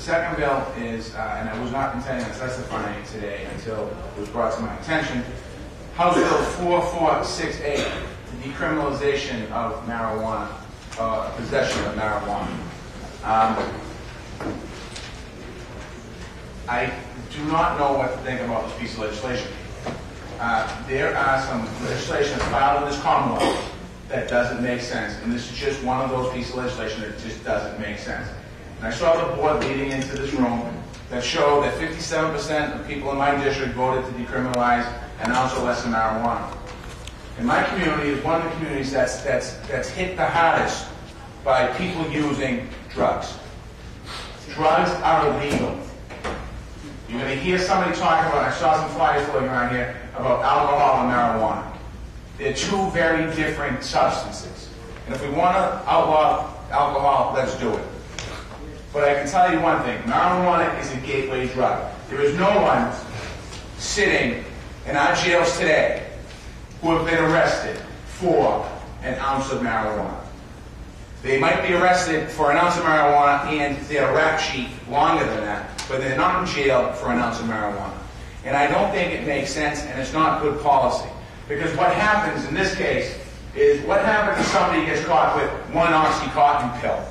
second bill is, and I was not intending on testifying today until it was brought to my attention, House Bill 4468, the decriminalization of marijuana, possession of marijuana. I do not know what to think about this piece of legislation. There are some legislation filed in this Commonwealth that doesn't make sense, and this is just one of those pieces of legislation that just doesn't make sense. And I saw the board leading into this room that showed that 57% of people in my district voted to decriminalize an ounce or less of marijuana. And my community is one of the communities that's hit the hardest by people using drugs. Drugs are illegal. You're going to hear somebody talking about, I saw some flyers floating around here, about alcohol and marijuana. They're two very different substances. And if we want to outlaw alcohol, let's do it. But I can tell you one thing, marijuana is a gateway drug. There is no one sitting in our jails today who have been arrested for an ounce of marijuana. They might be arrested for an ounce of marijuana and their rap sheet longer than that, but they're not in jail for an ounce of marijuana. And I don't think it makes sense, and it's not good policy. Because what happens in this case is, what happens if somebody gets caught with one Oxycontin pill?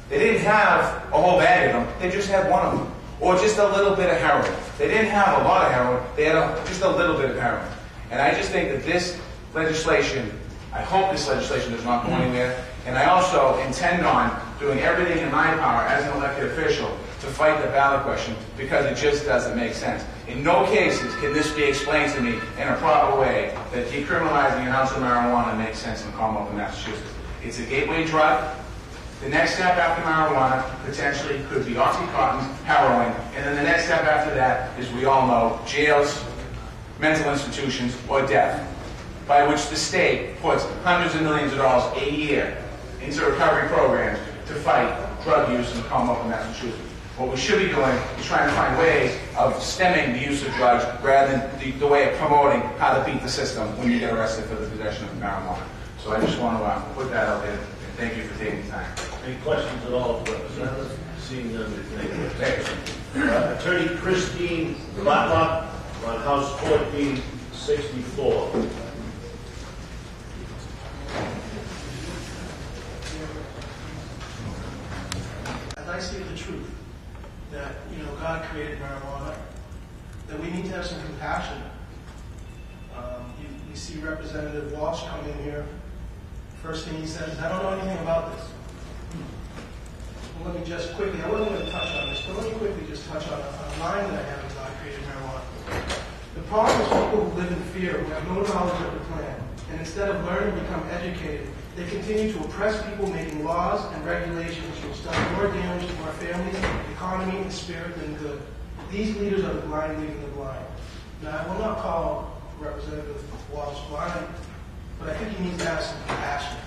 They didn't have a whole bag of them, they just had one of them. Or just a little bit of heroin. They didn't have a lot of heroin, they had just a little bit of heroin. And I just think that this legislation, I hope this legislation does not go anywhere, and I also intend on doing everything in my power as an elected official to fight the ballot question, because it just doesn't make sense. In no cases can this be explained to me in a proper way that decriminalizing an ounce of marijuana makes sense in the Commonwealth of Massachusetts. It's a gateway drug. The next step after marijuana potentially could be Oxycontin, heroin, and then the next step after that is, we all know, jails, mental institutions, or death, by which the state puts hundreds of millions of dollars a year into recovery programs to fight drug use in the Commonwealth of Massachusetts. What we should be doing is trying to find ways of stemming the use of drugs rather than the way of promoting how to beat the system when you get arrested for the possession of marijuana. So I just want to put that out there, and thank you for taking the time. Any questions at all, Representative? Seeing none, thank you. Attorney Christine Butler on House 1464. I'd like to say the truth, that, God created marijuana, that we need to have some compassion. You see Representative Walsh come in here, first thing he says is, I don't know anything about this. Well, let me just quickly, I wasn't going to touch on this, but let me quickly just touch on a line that I have in God created marijuana. The problem is people who live in fear, who have no knowledge of the plan, and instead of learning to become educated, they continue to oppress people, making laws and regulations which will stop more damage to our families, economy, and spirit than good. These leaders are the blind leading the blind. Now, I will not call Representative Walsh blind, but I think he needs to have some compassion.